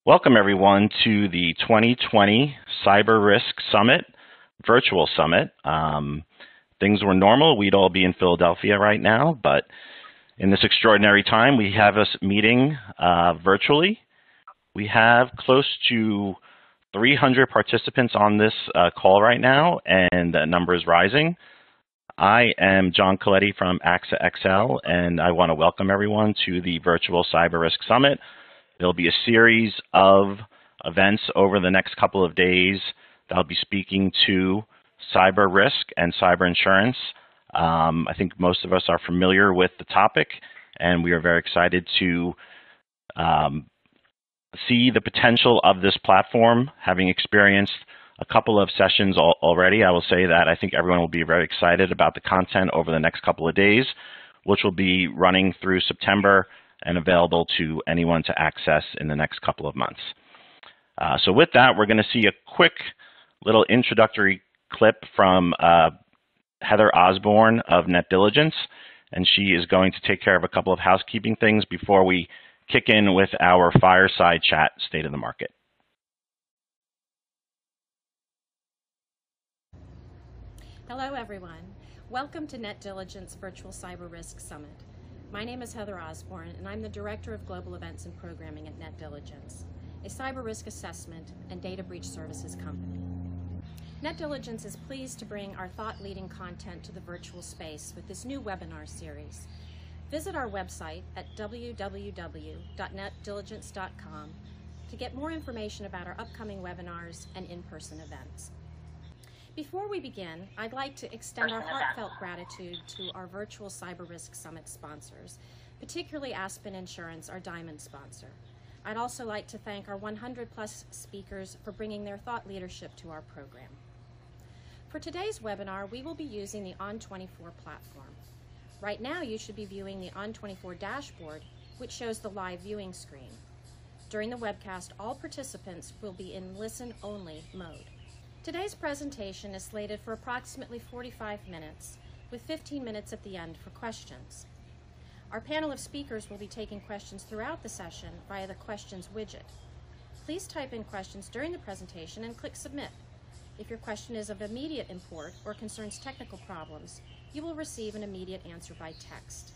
Welcome everyone to the 2020 Cyber Risk Summit, virtual summit. Things were normal, we'd all be in Philadelphia right now, but in this extraordinary time, we have us meeting virtually. We have close to 300 participants on this call right now, and the number is rising. I am John Coletti from AXA XL, and I want to welcome everyone to the virtual Cyber Risk Summit. There'll be a series of events over the next couple of days that I'll be speaking to cyber risk and cyber insurance. I think most of us are familiar with the topic, and we are very excited to see the potential of this platform. Having experienced a couple of sessions already, I will say that I think everyone will be very excited about the content over the next couple of days, which will be running through September and available to anyone to access in the next couple of months. So with that, we're going to see a quick little introductory clip from Heather Osborne of Net Diligence, and she is going to take care of a couple of housekeeping things before we kick in with our fireside chat, State of the Market. Hello, everyone. Welcome to Net Diligence Virtual Cyber Risk Summit. My name is Heather Osborne, and I'm the Director of Global Events and Programming at Net Diligence, a cyber risk assessment and data breach services company. Net Diligence is pleased to bring our thought-leading content to the virtual space with this new webinar series. Visit our website at www.netdiligence.com to get more information about our upcoming webinars and in-person events. Before we begin, I'd like to extend our heartfelt gratitude to our virtual Cyber Risk Summit sponsors, particularly Aspen Insurance, our diamond sponsor. I'd also like to thank our 100+ speakers for bringing their thought leadership to our program. For today's webinar, we will be using the On24 platform. Right now, you should be viewing the On24 dashboard, which shows the live viewing screen. During the webcast, all participants will be in listen-only mode. Today's presentation is slated for approximately 45 minutes, with 15 minutes at the end for questions. Our panel of speakers will be taking questions throughout the session via the questions widget. Please type in questions during the presentation and click submit. If your question is of immediate import or concerns technical problems, you will receive an immediate answer by text.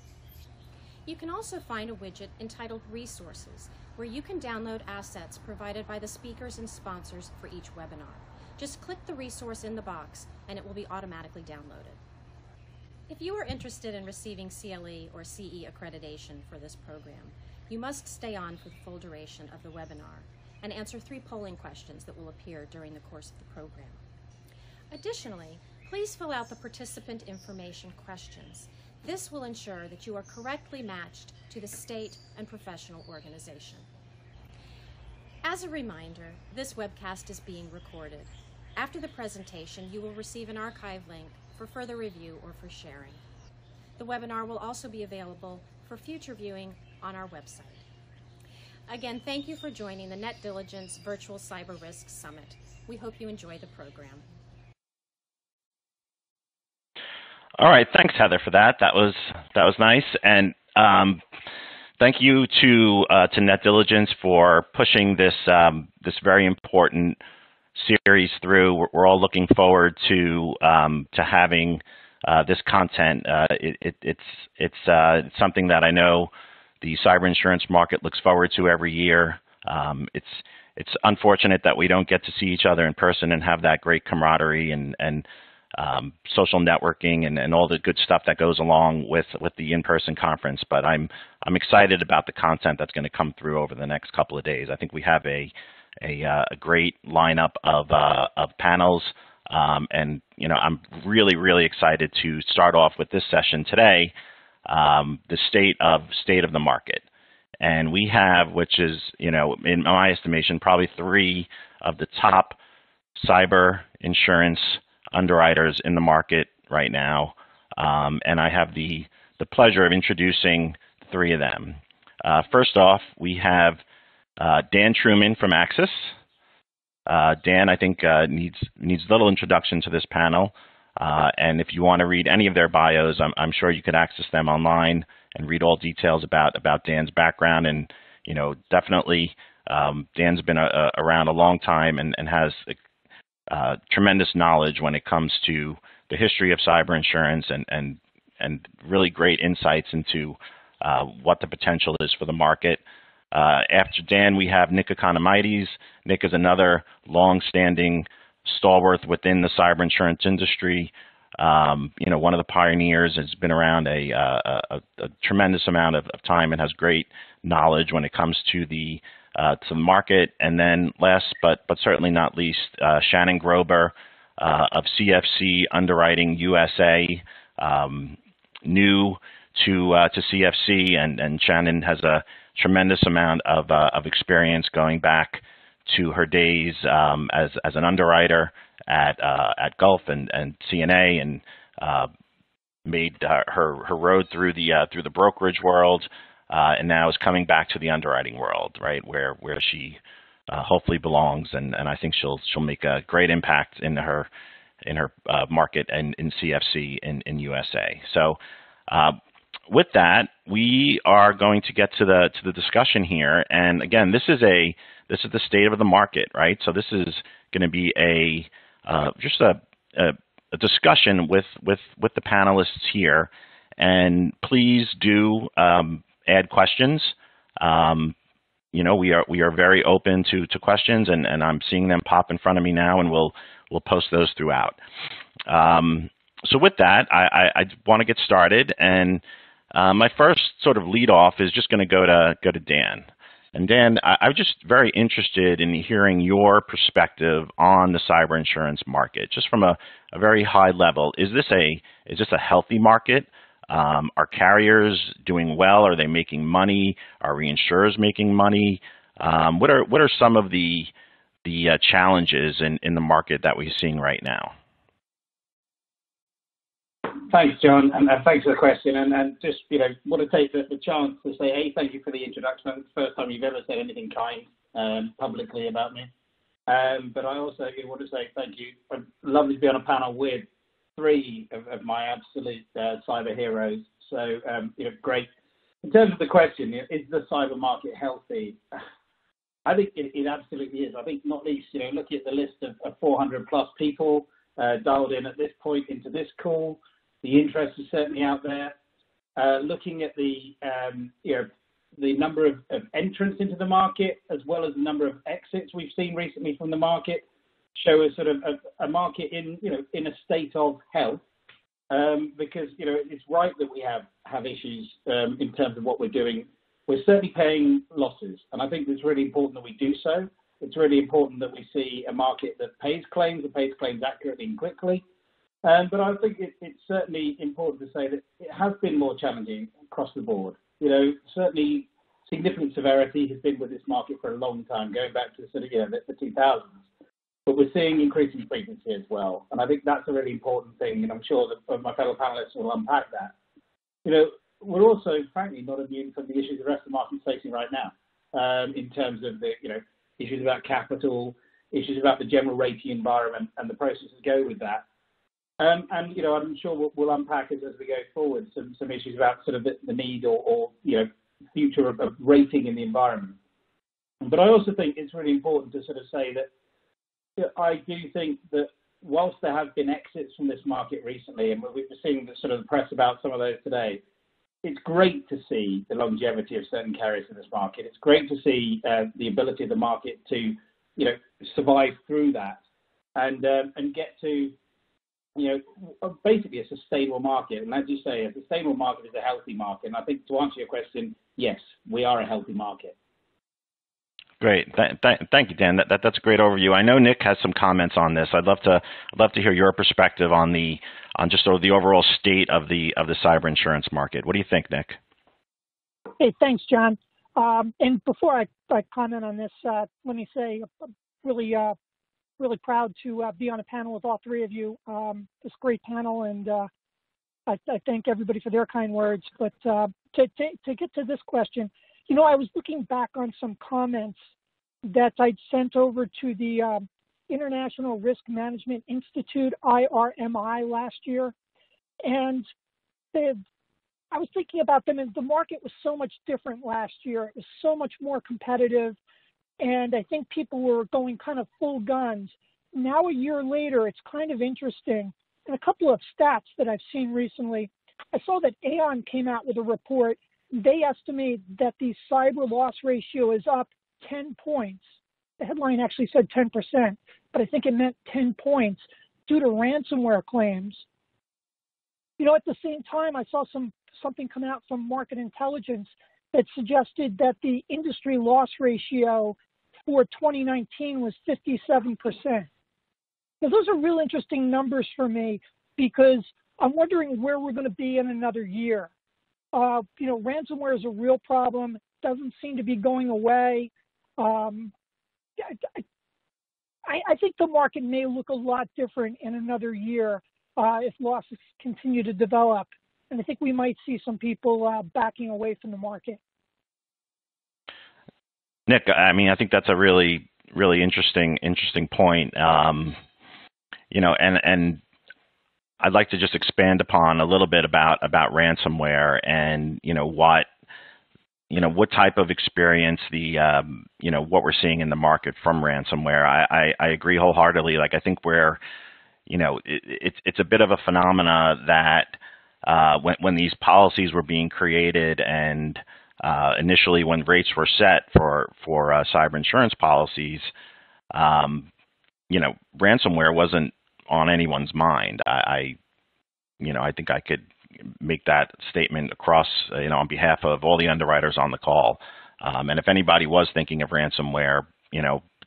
You can also find a widget entitled Resources, where you can download assets provided by the speakers and sponsors for each webinar. Just click the resource in the box and it will be automatically downloaded. If you are interested in receiving CLE or CE accreditation for this program, you must stay on for the full duration of the webinar and answer 3 polling questions that will appear during the course of the program. Additionally, please fill out the participant information questions. This will ensure that you are correctly matched to the state and professional organization. As a reminder, this webcast is being recorded. After the presentation, you will receive an archive link for further review or for sharing. The webinar will also be available for future viewing on our website. Again, thank you for joining the Net Diligence Virtual Cyber Risk Summit. We hope you enjoy the program. All right, thanks Heather for that. That was nice, and thank you to Net Diligence for pushing this this very important series through. We're all looking forward to having this content. It's something that I know the cyber insurance market looks forward to every year. It's unfortunate that we don't get to see each other in person and have that great camaraderie and social networking and all the good stuff that goes along with the in-person conference. But I'm excited about the content that's going to come through over the next couple of days. I think we have a great lineup of panels, and I'm really excited to start off with this session today, the state of the market. And we have, which is in my estimation, probably 3 of the top cyber insurance underwriters in the market right now, and I have the pleasure of introducing 3 of them. First off, we have Dan Trueman from Axis. Dan, I think, needs little introduction to this panel, and if you want to read any of their bios, I'm sure you could access them online and read all details about Dan's background, and definitely Dan's been around a long time and has tremendous knowledge when it comes to the history of cyber insurance and really great insights into what the potential is for the market. After Dan, we have Nick Economidis. Nick is another long-standing stalwart within the cyber insurance industry. One of the pioneers, has been around a tremendous amount of time and has great knowledge when it comes to the market. And then last but certainly not least, Shannon Groeber of CFC Underwriting USA, new to CFC, and Shannon has a tremendous amount of experience going back to her days as an underwriter at Gulf and CNA, and made her road through the brokerage world, and now is coming back to the underwriting world, right, where she hopefully belongs, and I think she'll make a great impact in her market and in CFC in USA. So with that, we are going to get to the discussion here, and again, this is the state of the market, right? So this is going to be just a discussion with the panelists here, and please do add questions. We are very open to questions, and I'm seeing them pop in front of me now, and we'll post those throughout. So with that, I want to get started, and my first sort of lead off is just going to go to Dan. And Dan, I'm just very interested in hearing your perspective on the cyber insurance market, just from a very high level. Is this a healthy market? Are carriers doing well? Are they making money? Are reinsurers making money? What are some of the challenges in the market that we're seeing right now? Thanks, John, and thanks for the question. And just want to take the chance to say, thank you for the introduction. It's the first time you've ever said anything kind publicly about me. But I also want to say thank you. I'd love to be on a panel with three of my absolute cyber heroes. So great. In terms of the question, is the cyber market healthy? I think it absolutely is. I think not least, looking at the list of 400 plus people dialed in at this point into this call. The interest is certainly out there. Looking at the number of entrants into the market, as well as the number of exits we've seen recently from the market, show a sort of a market in a state of health. Because it's right that we have issues in terms of what we're doing. We're certainly paying losses, and I think it's really important that we do so. It's really important that we see a market that pays claims and pays claims accurately and quickly. But I think it's certainly important to say that it has been more challenging across the board. Certainly significant severity has been with this market for a long time, going back to sort of the 2000s. But we're seeing increasing frequency as well, and I think that's a really important thing. And I'm sure that my fellow panelists will unpack that. We're also, frankly, not immune from the issues the rest of the market's facing right now, in terms of the issues about capital, issues about the general rating environment, and the processes go with that. And I'm sure we'll unpack as we go forward some issues about sort of the need or future of rating in the environment. But I also think it's really important to sort of say that I do think that whilst there have been exits from this market recently, and we've been seeing the sort of press about some of those today, it's great to see the longevity of certain carriers in this market. It's great to see the ability of the market to survive through that and get to basically a sustainable market. And as you say, a sustainable market is a healthy market. And I think to answer your question, yes, we are a healthy market. Great. Thank you, Dan. That's a great overview. I know Nick has some comments on this. I'd love to hear your perspective on just sort of the overall state of the cyber insurance market. What do you think, Nick? Hey, thanks, John. And before I comment on this, let me say I'm really proud to be on a panel with all three of you. This great panel, and I thank everybody for their kind words. But to get to this question, I was looking back on some comments that I'd sent over to the International Risk Management Institute, IRMI, last year. And I was thinking about them, and the market was so much different last year. It was so much more competitive. and I think people were going kind of full guns. Now, a year later, it's kind of interesting. And a couple of stats that I've seen recently, I saw that Aon came out with a report. They estimate that the cyber loss ratio is up 10 points. The headline actually said 10%, but I think it meant 10 points due to ransomware claims. You know, at the same time, I saw something come out from market intelligence that suggested that the industry loss ratio for 2019 was 57%. Now, those are real interesting numbers for me because I'm wondering where we're going to be in another year. You know, ransomware is a real problem, doesn't seem to be going away. I think the market may look a lot different in another year if losses continue to develop. And I think we might see some people backing away from the market. Nick, I mean, I think that's a really interesting point. You know, and I'd like to just expand upon a little bit about ransomware and what type of experience what we're seeing in the market from ransomware. I agree wholeheartedly. Like, I think we're it's a bit of a phenomena that when these policies were being created and initially when rates were set for cyber insurance policies, ransomware wasn't on anyone's mind. I think I could make that statement across, on behalf of all the underwriters on the call. And if anybody was thinking of ransomware,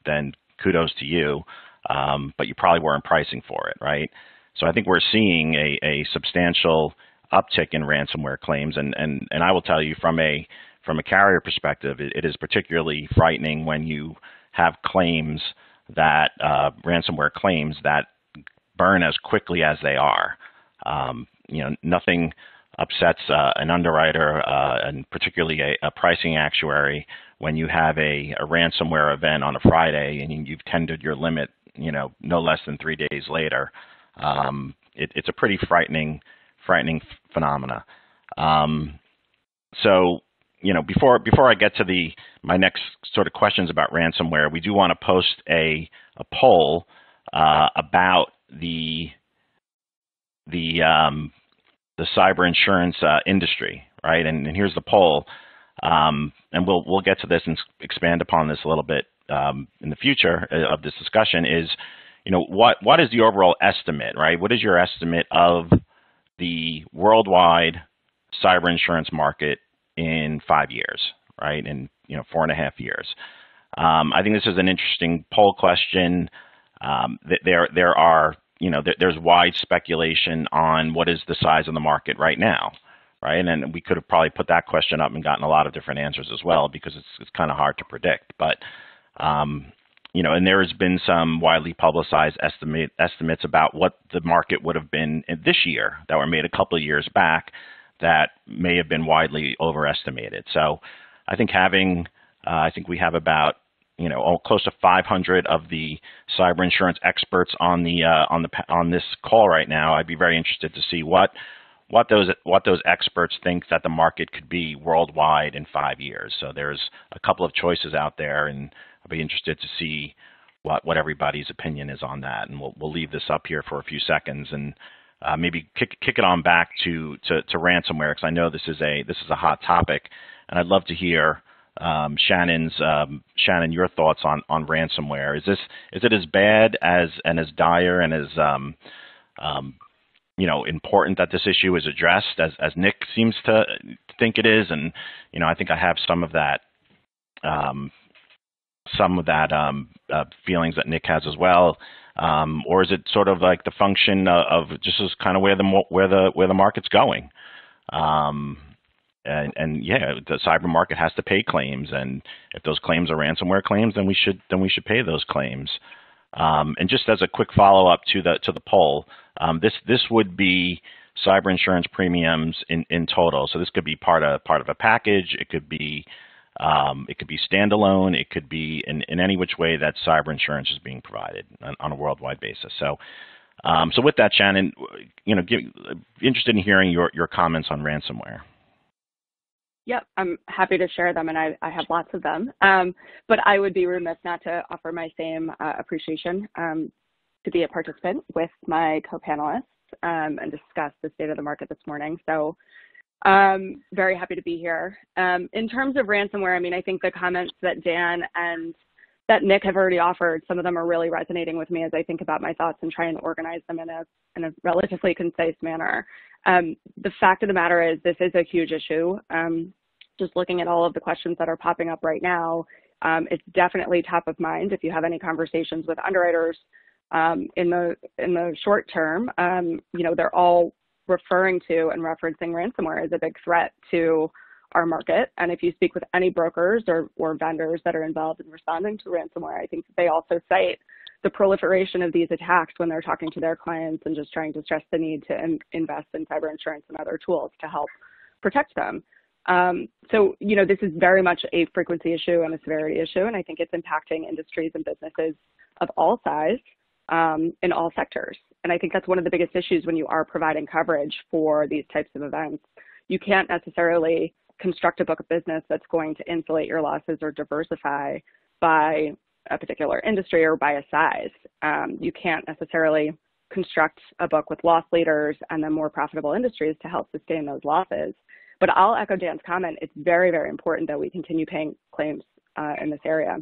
then kudos to you, but you probably weren't pricing for it, right? So I think we're seeing a substantial uptick in ransomware claims, and I will tell you from a carrier perspective, it is particularly frightening when you have claims that ransomware claims that burn as quickly as they are. Nothing upsets an underwriter and particularly a pricing actuary when you have a ransomware event on a Friday and you've tendered your limit, no less than 3 days later. It's a pretty frightening phenomena. So, before I get to my next sort of questions about ransomware, we do want to post a poll about the cyber insurance industry, right? And here's the poll, and we'll get to this and expand upon this a little bit in the future of this discussion. Is what is the overall estimate, right? What is your estimate of the worldwide cyber insurance market in 5 years, right? In 4.5 years. I think this is an interesting poll question. There are there's wide speculation on what is the size of the market right now, right? And we could have probably put that question up and gotten a lot of different answers as well because it's kind of hard to predict. But and there has been some widely publicized estimates about what the market would have been in this year that were made a couple of years back that may have been widely overestimated. So I think we have about close to 500 of the cyber insurance experts on this call right now. I'd be very interested to see what those experts think that the market could be worldwide in 5 years. So there's a couple of choices out there, and I'll be interested to see what everybody's opinion is on that. And we'll leave this up here for a few seconds and maybe kick it on back to ransomware, because I know this is a hot topic, and I'd love to hear Shannon, your thoughts on ransomware. Is it as bad and as dire and as important that this issue is addressed as Nick seems to think it is? And I think I have some of that feelings that Nick has as well. Or is it sort of like the function of just as kind of where the market's going? And yeah, the cyber market has to pay claims, and if those claims are ransomware claims, then we should pay those claims. And just as a quick follow up to the poll, this would be cyber insurance premiums in total. So this could be part of a package. It could be standalone. It could be in any which way that cyber insurance is being provided on a worldwide basis. So with that, Shannon, interested in hearing your comments on ransomware. Yep, I'm happy to share them, and I have lots of them. But I would be remiss not to offer my same appreciation to be a participant with my co-panelists and discuss the state of the market this morning. So very happy to be here. In terms of ransomware, I mean, I think the comments that Dan and that Nick have already offered, some of them are really resonating with me as I think about my thoughts and try and organize them in a relatively concise manner. The fact of the matter is this is a huge issue. Just looking at all of the questions that are popping up right now, it's definitely top of mind. If you have any conversations with underwriters in the short term, you know, they're all referring to and referencing ransomware as a big threat to our market. And if you speak with any brokers or vendors that are involved in responding to ransomware, I think they also cite the proliferation of these attacks when they're talking to their clients and just trying to stress the need to invest in cyber insurance and other tools to help protect them. So, you know, this is very much a frequency issue and a severity issue, and I think it's impacting industries and businesses of all size in all sectors. And I think that's one of the biggest issues when you are providing coverage for these types of events. You can't necessarily construct a book of business that's going to insulate your losses or diversify by a particular industry or by a size. You can't necessarily construct a book with loss leaders and then more profitable industries to help sustain those losses. But I'll echo Dan's comment. It's very, very important that we continue paying claims in this area.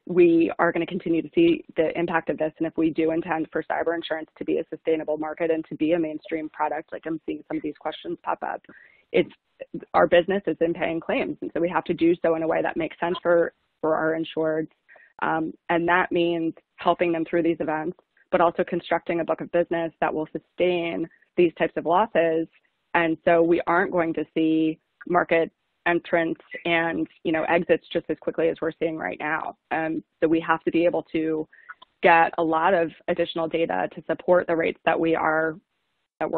We are going to continue to see the impact of this. And if we do intend for cyber insurance to be a sustainable market and to be a mainstream product, like I'm seeing some of these questions pop up, our business is in paying claims. And so we have to do so in a way that makes sense for our insureds. And that means helping them through these events, but also constructing a book of business that will sustain these types of losses. And so we aren't going to see market entrants and, you know, exits just as quickly as we're seeing right now. So we have to be able to get a lot of additional data to support the rates that we're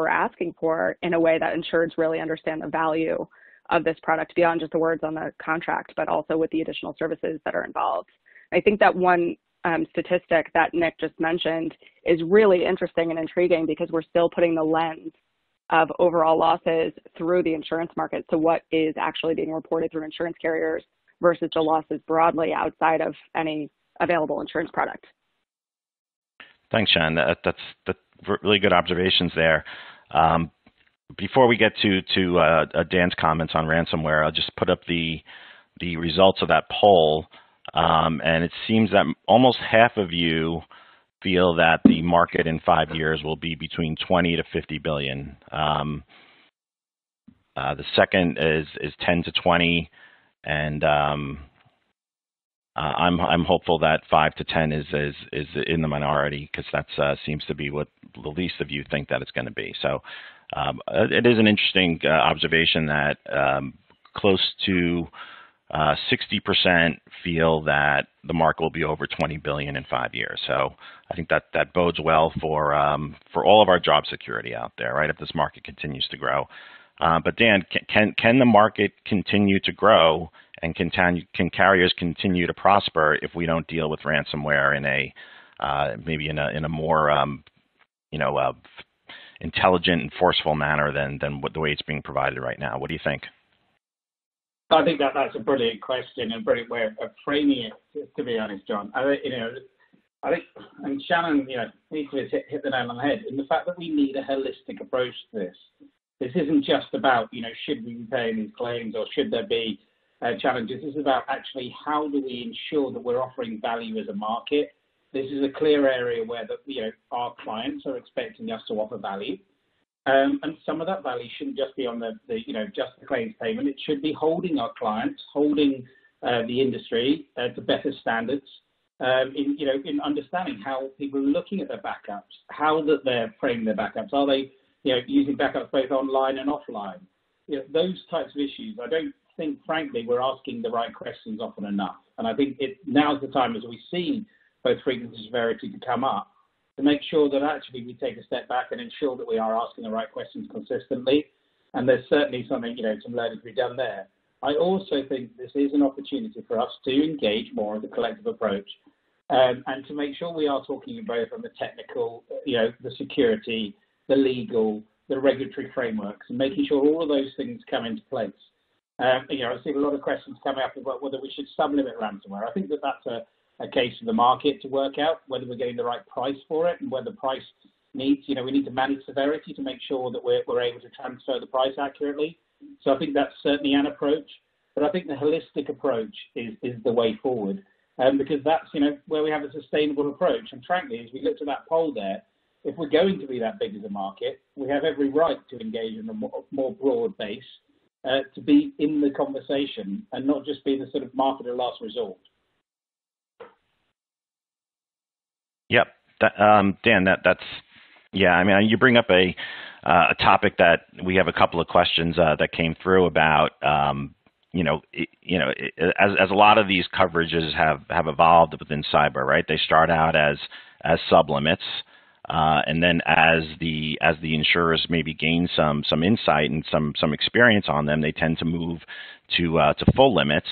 asking for in a way that insureds really understand the value of this product beyond just the words on the contract, but also with the additional services that are involved. I think that one statistic that Nick just mentioned is really interesting and intriguing because we're still putting the lens of overall losses through the insurance market. So what is actually being reported through insurance carriers versus the losses broadly outside of any available insurance product. Thanks, Shannon. That's really good observations there. Before we get to Dan's comments on ransomware, I'll just put up the results of that poll. And it seems that almost half of you feel that the market in 5 years will be between 20 to 50 billion. The second is 10 to 20, and I'm hopeful that 5 to 10 is in the minority because that seems to be what the least of you think that it's going to be. So it is an interesting observation that close to 60% feel that the market will be over 20 billion in 5 years. So I think that bodes well for all of our job security out there, right? If this market continues to grow. But Dan, can the market continue to grow, and can carriers continue to prosper if we don't deal with ransomware in maybe in a more intelligent and forceful manner than the way it's being provided right now? What do you think? I think that's a brilliant question and a brilliant way of framing it, to be honest, John. I think, and Shannon, equally hit the nail on the head in the fact that we need a holistic approach to this. This isn't just about, should we be paying these claims or should there be challenges. This is about actually how do we ensure that we're offering value as a market. This is a clear area where our clients are expecting us to offer value. And some of that value shouldn't just be on just the claims payment. It should be holding our clients, holding the industry to better standards in understanding how people are looking at their backups, how that they're framing their backups. Are they using backups both online and offline? Those types of issues. I don't think, frankly, we're asking the right questions often enough. And I think now's the time, as we see both frequency and severity to come up, to make sure that actually we take a step back and ensure that we are asking the right questions consistently. And there's certainly something, some learning to be done there. I also think this is an opportunity for us to engage more as a collective approach and to make sure we are talking both on the technical, the security, the legal, the regulatory frameworks, and making sure all of those things come into place. I've seen a lot of questions coming up about whether we should sublimit ransomware. I think that that's a case for the market to work out whether we're getting the right price for it and whether price needs, we need to manage severity to make sure that we're able to transfer the price accurately. So I think that's certainly an approach, but I think the holistic approach is the way forward, because that's, where we have a sustainable approach. And frankly, as we looked at that poll there, if we're going to be that big as a market, we have every right to engage in a more broad base, to be in the conversation and not just be the sort of market of last resort. Yep. Dan, that's, yeah, I mean, you bring up a topic that we have a couple of questions that came through about, as a lot of these coverages have evolved within cyber, right? They start out as sublimits, and then as the insurers maybe gain some insight and some experience on them, they tend to move to full limits,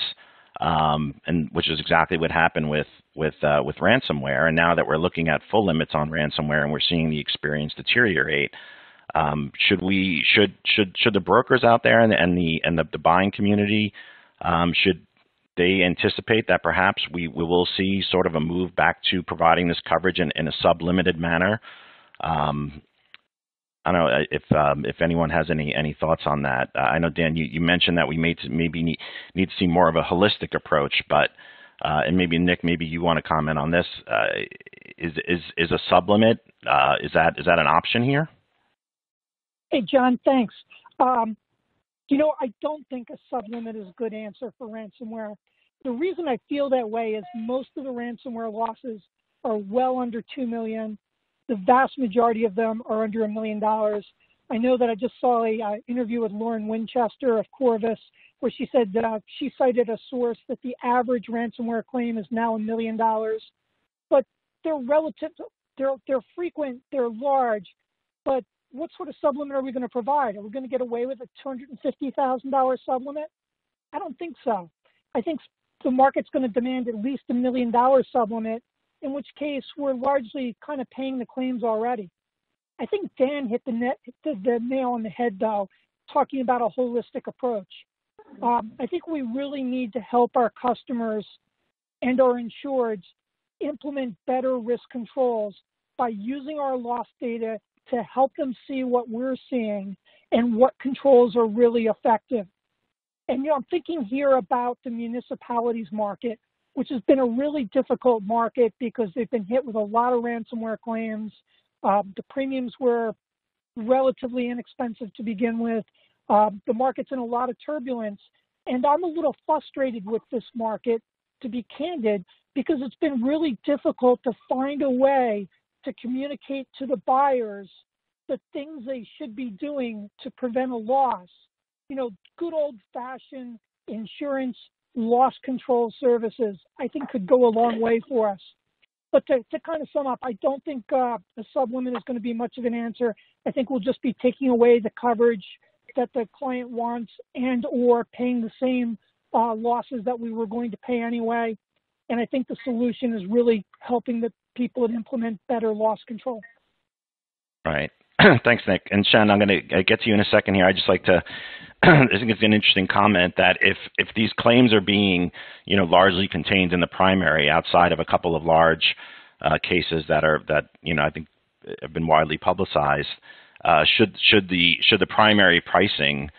and which is exactly what happened with ransomware. And now that we're looking at full limits on ransomware and we're seeing the experience deteriorate, should the brokers out there and the buying community, should they anticipate that perhaps we will see sort of a move back to providing this coverage in a sublimited manner? I don't know if anyone has any thoughts on that. I know, Dan, you mentioned that we maybe need to see more of a holistic approach, but and maybe Nick, maybe you want to comment on this. Is a sublimit, is that an option here? Hey, John, thanks. I don't think a sublimit is a good answer for ransomware. The reason I feel that way is most of the ransomware losses are well under $2 million. The vast majority of them are under $1 million. I know that I just saw an interview with Lauren Winchester of Corvus, where she said that she cited a source that the average ransomware claim is now $1 million. But they're relative, they're frequent, they're large. But what sort of sublimit are we going to provide? Are we going to get away with a $250,000 sublimit? I don't think so. I think the market's going to demand at least $1 million sublimit, in which case we're largely kind of paying the claims already. I think Dan hit the nail on the head, though, talking about a holistic approach. I think we really need to help our customers and our insureds implement better risk controls by using our loss data to help them see what we're seeing and what controls are really effective. And, I'm thinking here about the municipalities market, which has been a really difficult market because they've been hit with a lot of ransomware claims. The premiums were relatively inexpensive to begin with. The market's in a lot of turbulence. And I'm a little frustrated with this market, to be candid, because it's been really difficult to find a way to communicate to the buyers the things they should be doing to prevent a loss. Good old-fashioned insurance loss control services, I think, could go a long way for us. But to kind of sum up, I don't think a sublimit is going to be much of an answer. I think we'll just be taking away the coverage that the client wants and or paying the same losses that we were going to pay anyway. And I think the solution is really helping the people implement better loss control. Right. Thanks, Nick. And Shannon, I'm going to get to you in a second here. I just like to, I think it's an interesting comment that if these claims are being, largely contained in the primary outside of a couple of large cases that I think have been widely publicized, should the primary pricing,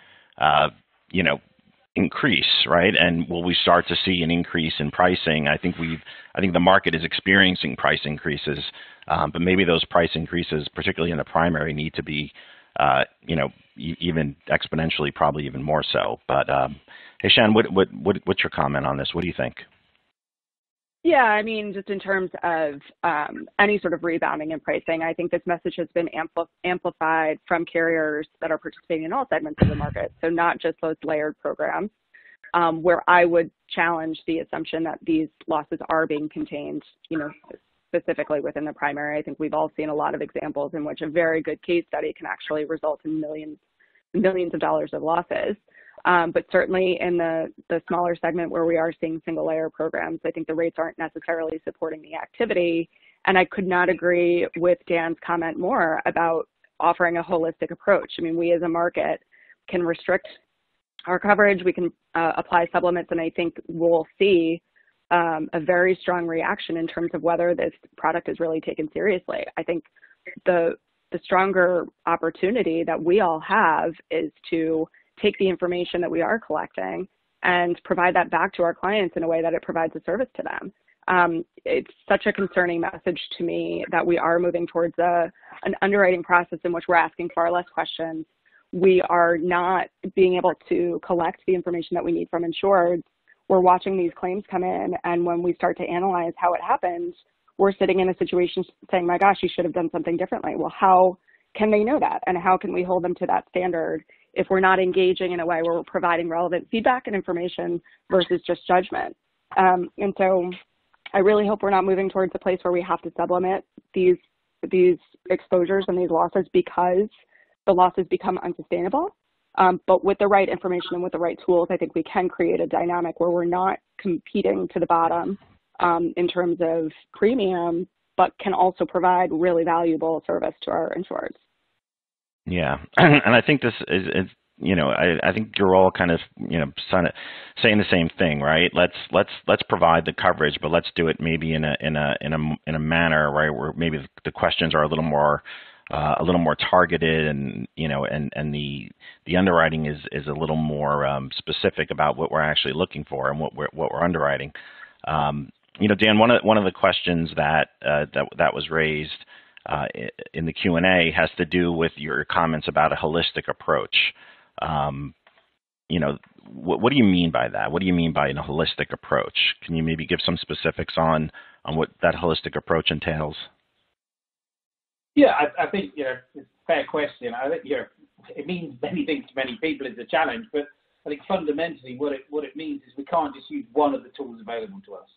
increase, right? And will we start to see an increase in pricing? I think the market is experiencing price increases, but maybe those price increases, particularly in the primary, need to be, even exponentially, probably even more so. But hey, Shannon, what's your comment on this? What do you think? Yeah, I mean, just in terms of any sort of rebounding in pricing, I think this message has been amplified from carriers that are participating in all segments of the market, so not just those layered programs, where I would challenge the assumption that these losses are being contained, specifically within the primary. I think we've all seen a lot of examples in which a very good case study can actually result in millions of dollars of losses. But certainly in the smaller segment where we are seeing single layer programs, I think the rates aren't necessarily supporting the activity. And I could not agree with Dan's comment more about offering a holistic approach. I mean, we as a market can restrict our coverage, we can apply supplements, and I think we'll see a very strong reaction in terms of whether this product is really taken seriously. I think the stronger opportunity that we all have is to take the information that we are collecting and provide that back to our clients in a way that it provides a service to them. It's such a concerning message to me that we are moving towards an underwriting process in which we're asking far less questions. We are not being able to collect the information that we need from insureds. We're watching these claims come in, and when we start to analyze how it happened, we're sitting in a situation saying, my gosh, you should have done something differently. Well, how can they know that? And how can we hold them to that standard if we're not engaging in a way where we're providing relevant feedback and information versus just judgment? And so I really hope we're not moving towards a place where we have to sublimate these exposures and these losses because the losses become unsustainable. But with the right information and with the right tools, I think we can create a dynamic where we're not competing to the bottom in terms of premium, but can also provide really valuable service to our insureds. Yeah, and I think this is I think you're all kind of saying the same thing, right? Let's provide the coverage, but let's do it maybe in a manner, right, where maybe the questions are a little more targeted, and the underwriting is a little more specific about what we're actually looking for and what we're underwriting. Dan, one of the questions that was raised in the Q&A has to do with your comments about a holistic approach. What do you mean by that? What do you mean by a holistic approach? Can you maybe give some specifics on what that holistic approach entails? Yeah, I think it's a fair question. I think it means many things to many people. It's a challenge, but I think fundamentally what it means is we can't just use one of the tools available to us.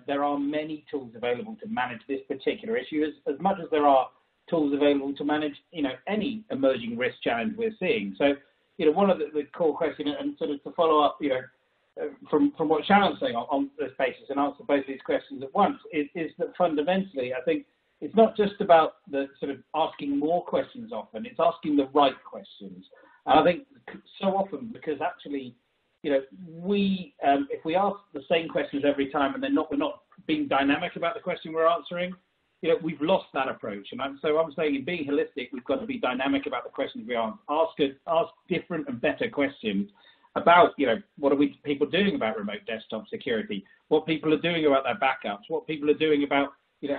There are many tools available to manage this particular issue, as much as there are tools available to manage any emerging risk challenge we're seeing. So one of the core questions, and sort of to follow up from what Shannon's saying on this basis and answer both these questions at once, is that fundamentally I think it's not just about the sort of asking more questions often, it's asking the right questions. And I think so often, because actually, we if we ask the same questions every time and we're not being dynamic about the question we're answering, we've lost that approach. And I'm saying in being holistic, we've got to be dynamic about the questions we answer. Ask different and better questions about, what are people doing about remote desktop security? What people are doing about their backups? What people are doing about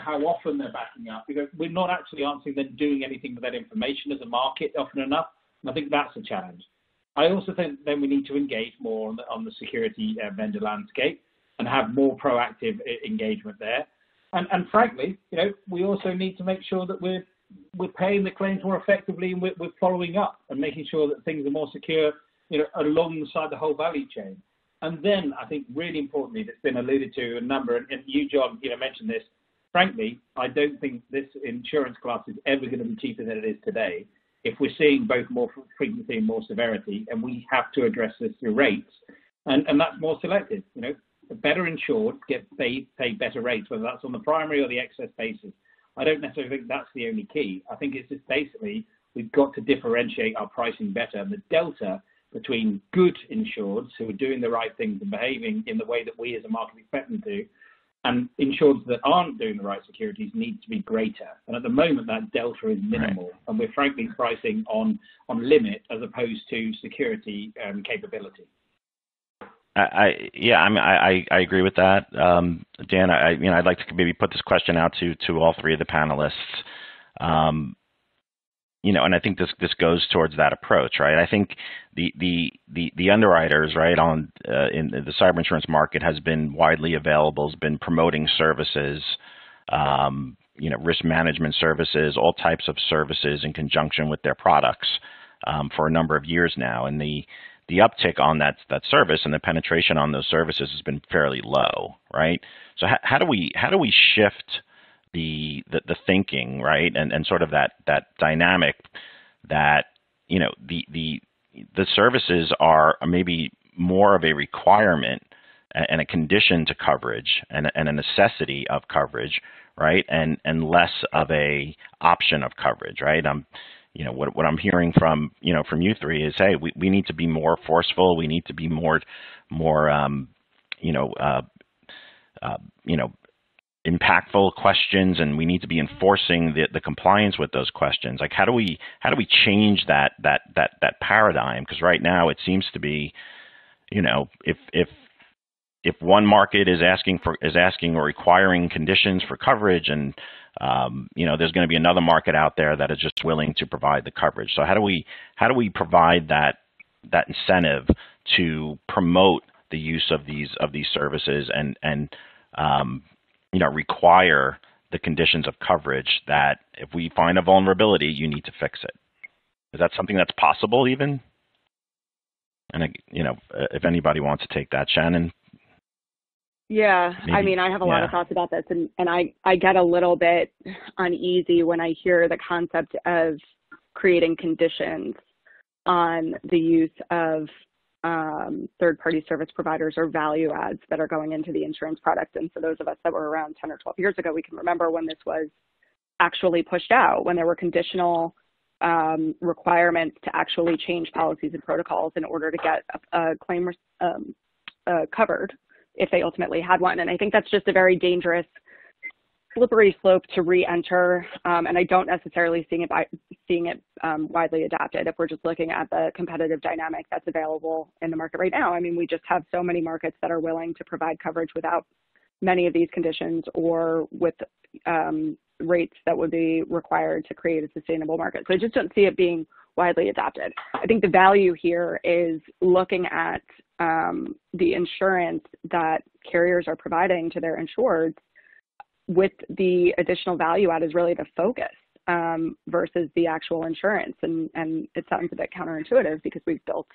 how often they're backing up. We're not actually answering them doing anything with that information as a market often enough, and I think that's a challenge. I also think then we need to engage more on the security vendor landscape and have more proactive engagement there. And frankly, we also need to make sure that we're paying the claims more effectively, and we're following up and making sure that things are more secure, alongside the whole value chain. And then I think really importantly, that's been alluded to a number, and you, John, mentioned this. Frankly, I don't think this insurance class is ever going to be cheaper than it is today if we're seeing both more frequency and more severity, and we have to address this through rates. And that's more selective. The better insured get paid better rates, whether that's on the primary or the excess basis. I don't necessarily think that's the only key. I think it's just basically we've got to differentiate our pricing better. And the delta between good insureds who are doing the right things and behaving in the way that we as a market expect them to, and insureds that aren't doing the right securities needs to be greater. And at the moment, that delta is minimal. Right. And we're frankly pricing on limit as opposed to security capability. I agree with that, Dan. I'd like to maybe put this question out to all three of the panelists. And I think this goes towards that approach, right? I think the underwriters, right, in the cyber insurance market has been widely available, has been promoting services, risk management services, all types of services in conjunction with their products for a number of years now, and the uptick on that service and the penetration on those services has been fairly low, right? So how do we shift the thinking, right, and sort of that dynamic that the services are maybe more of a requirement and a condition to coverage and a necessity of coverage, right, and less of a option of coverage, right? what I'm hearing from from you three is, hey, we need to be more forceful. We need to be more impactful questions, and we need to be enforcing the compliance with those questions. Like, how do we change that paradigm? Because right now it seems to be, if one market is asking or requiring conditions for coverage, and there's going to be another market out there that is just willing to provide the coverage. So how do we provide that incentive to promote the use of these services and require the conditions of coverage that if we find a vulnerability, you need to fix it? Is that something that's possible even? And if anybody wants to take that, Shannon. Yeah, Maybe. I mean, I have a lot of thoughts about this, and I get a little bit uneasy when I hear the concept of creating conditions on the use of third-party service providers or value adds that are going into the insurance product. And for those of us that were around 10 or 12 years ago, we can remember when this was actually pushed out, when there were conditional requirements to actually change policies and protocols in order to get a claim covered if they ultimately had one. And I think that's just a very dangerous, slippery slope to re-enter, and I don't necessarily seeing it widely adopted if we're just looking at the competitive dynamic that's available in the market right now. I mean, we just have so many markets that are willing to provide coverage without many of these conditions, or with rates that would be required to create a sustainable market. So I just don't see it being widely adopted. I think the value here is looking at the insurance that carriers are providing to their insureds, with the additional value add is really the focus versus the actual insurance. And it sounds a bit counterintuitive because we've built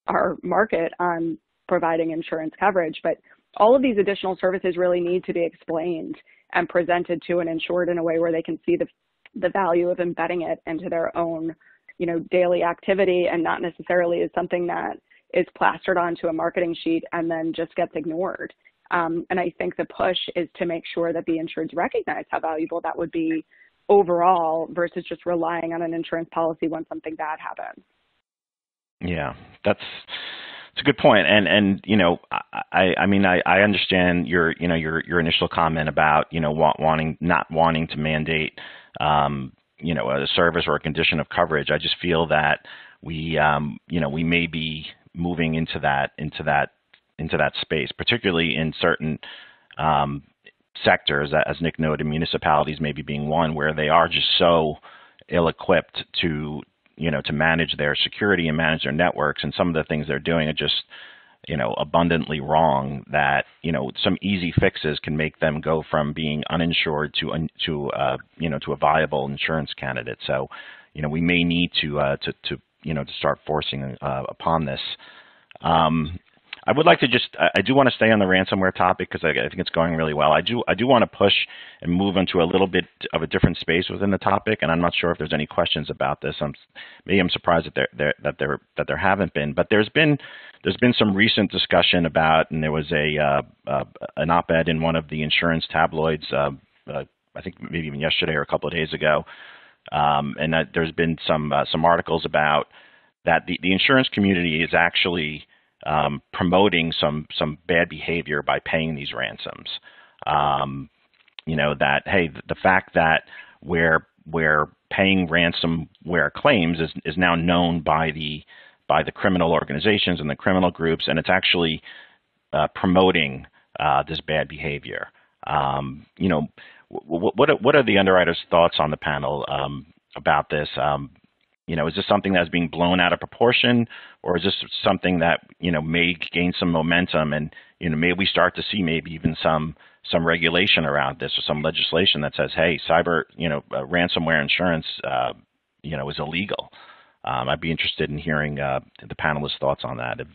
our market on providing insurance coverage, but all of these additional services really need to be explained and presented to an insured in a way where they can see the value of embedding it into their own, daily activity, and not necessarily as something that is plastered onto a marketing sheet and then just gets ignored. And I think the push is to make sure that the insureds recognize how valuable that would be overall versus just relying on an insurance policy when something bad happens. Yeah, that's a good point. And I understand your initial comment about not wanting to mandate a service or a condition of coverage. I just feel that we may be moving into that space, particularly in certain sectors, as Nick noted, municipalities maybe being one, where they are just so ill-equipped to manage their security and manage their networks, and some of the things they're doing are just abundantly wrong, that some easy fixes can make them go from being uninsured to a viable insurance candidate. So we may need to start forcing upon this. I would like to I do want to stay on the ransomware topic because I think it's going really well. I do want to push and move into a little bit of a different space within the topic, and I'm not sure if there's any questions about this. I'm surprised that there haven't been, but there's been some recent discussion about, and there was an op-ed in one of the insurance tabloids, I think maybe even yesterday or a couple of days ago, and there's been some articles about that the insurance community is actually promoting some bad behavior by paying these ransoms. That, hey, the fact that we're paying ransomware claims is now known by the criminal organizations and the criminal groups, and it's actually promoting this bad behavior. What are the underwriters' thoughts on the panel about this? Is this something that's being blown out of proportion, or is this something that may gain some momentum, and may we start to see maybe even some regulation around this, or some legislation that says, hey, cyber ransomware insurance is illegal? I'd be interested in hearing the panelists' thoughts on that. If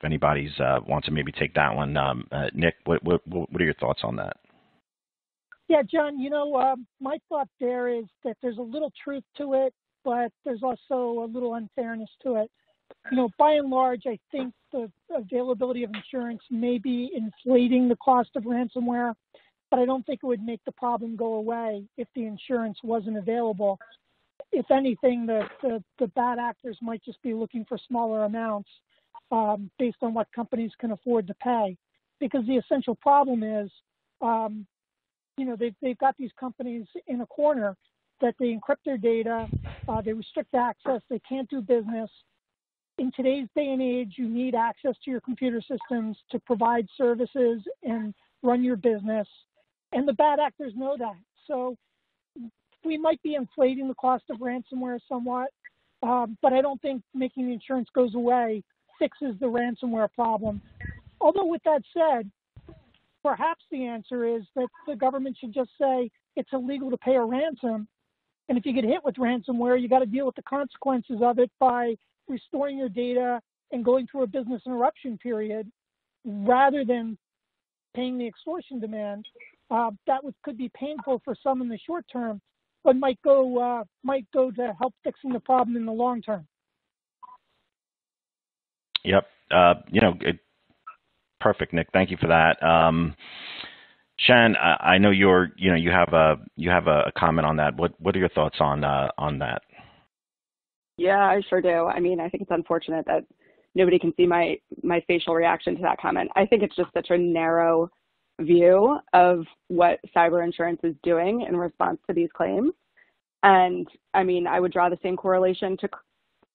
anybody's wants to maybe take that one, Nick, what are your thoughts on that? Yeah, John. My thought there is that there's a little truth to it, but there's also a little unfairness to it. By and large, I think the availability of insurance may be inflating the cost of ransomware, but I don't think it would make the problem go away if the insurance wasn't available. if anything, the bad actors might just be looking for smaller amounts based on what companies can afford to pay. Because the essential problem is, they've got these companies in a corner that they encrypt their data, they restrict access, they can't do business. In today's day and age, you need access to your computer systems to provide services and run your business. And the bad actors know that. So we might be inflating the cost of ransomware somewhat, but I don't think making the insurance goes away fixes the ransomware problem. Although with that said, perhaps the answer is that the government should just say it's illegal to pay a ransom. And if you get hit with ransomware, you got to deal with the consequences of it by restoring your data and going through a business interruption period rather than paying the extortion demand. That could be painful for some in the short term, but might go to help fixing the problem in the long term. Yep. Perfect, Nick. Thank you for that. Shannon, I know you have a comment on that. What are your thoughts on that? Yeah, I sure do. I mean, I think it's unfortunate that nobody can see my facial reaction to that comment. I think it's just such a narrow view of what cyber insurance is doing in response to these claims. And I mean, I would draw the same correlation